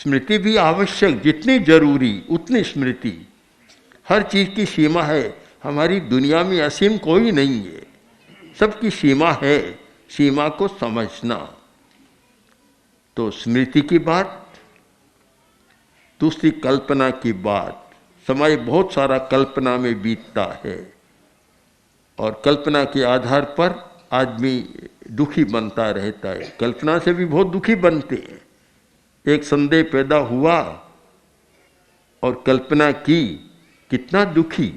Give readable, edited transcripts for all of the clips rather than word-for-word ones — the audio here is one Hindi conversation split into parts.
स्मृति भी आवश्यक, जितनी जरूरी उतनी स्मृति। हर चीज़ की सीमा है। हमारी दुनिया में असीम कोई नहीं है, सबकी सीमा है। सीमा को समझना। तो स्मृति की बात, दूसरी कल्पना की बात। समय बहुत सारा कल्पना में बीतता है और कल्पना के आधार पर आदमी दुखी बनता रहता है। कल्पना से भी बहुत दुखी बनते हैं। एक संदेह पैदा हुआ और कल्पना की, कितना दुखी।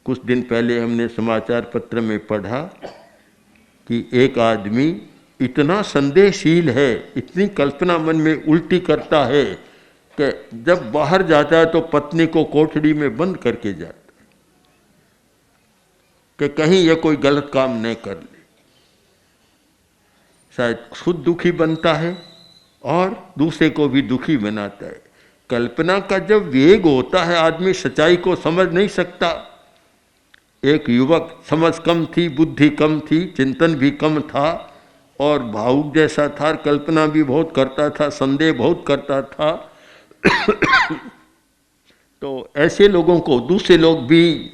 कुछ दिन पहले हमने समाचार पत्र में पढ़ा कि एक आदमी इतना संदेहशील है, इतनी कल्पना मन में उल्टी करता है कि जब बाहर जाता है तो पत्नी को कोठड़ी में बंद करके जाता है कि कहीं यह कोई गलत काम न कर ले। शायद खुद दुखी बनता है और दूसरे को भी दुखी बनाता है। कल्पना का जब वेग होता है, आदमी सच्चाई को समझ नहीं सकता। एक युवक, समझ कम थी, बुद्धि कम थी, चिंतन भी कम था और भावुक जैसा था, कल्पना भी बहुत करता था, संदेह बहुत करता था। तो ऐसे लोगों को दूसरे लोग भी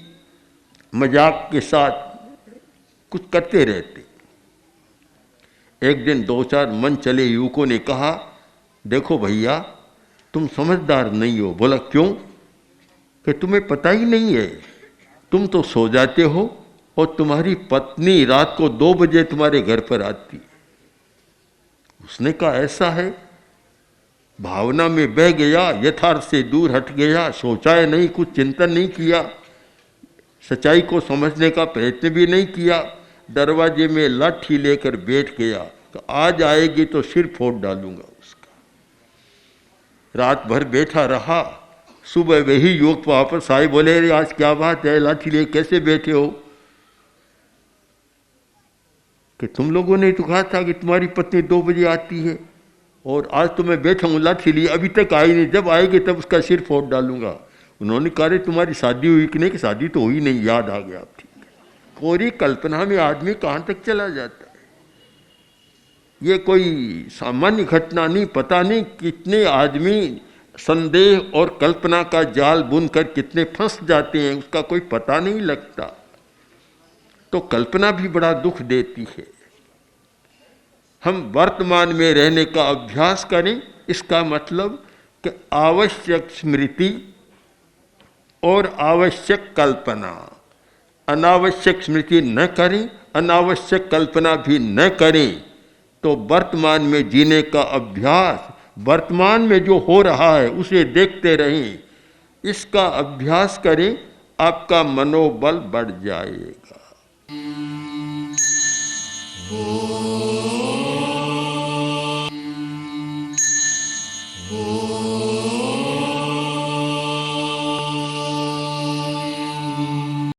मजाक के साथ कुछ करते रहते। एक दिन 2-4 मन चले युवकों ने कहा, देखो भैया तुम समझदार नहीं हो। बोला क्यों? कि तुम्हें पता ही नहीं है, तुम तो सो जाते हो और तुम्हारी पत्नी रात को 2 बजे तुम्हारे घर पर आती है। उसने कहा ऐसा है? भावना में बह गया, यथार्थ से दूर हट गया, सोचा है नहीं, कुछ चिंतन नहीं किया, सच्चाई को समझने का प्रयत्न भी नहीं किया। दरवाजे में लाठी लेकर बैठ गया, तो आज आएगी तो सिर फोड़ डालूंगा उसका। रात भर बैठा रहा। सुबह वही युवक वापस आए, बोले अरे आज क्या बात है, लाठी ले कैसे बैठे हो? कि तुम लोगों ने तो कहा था कि तुम्हारी पत्नी 2 बजे आती है और आज तो मैं बैठा हूँ लाठी लिए, अभी तक आई नहीं, जब आएगी तब उसका सिर फोड़ डालूंगा। उन्होंने कहा तुम्हारी शादी हुई कि नहीं? कि शादी तो हुई नहीं, याद आ गया। ठीक है। कोरी कल्पना में आदमी कहाँ तक चला जाता है। ये कोई सामान्य घटना नहीं। पता नहीं कितने आदमी संदेह और कल्पना का जाल बुनकर कितने फंस जाते हैं, उसका कोई पता नहीं लगता। तो कल्पना भी बड़ा दुख देती है। हम वर्तमान में रहने का अभ्यास करें, इसका मतलब कि आवश्यक स्मृति और आवश्यक कल्पना। अनावश्यक स्मृति न करें, अनावश्यक कल्पना भी न करें। तो वर्तमान में जीने का अभ्यास, वर्तमान में जो हो रहा है उसे देखते रहें, इसका अभ्यास करें, आपका मनोबल बढ़ जाएगा। Oh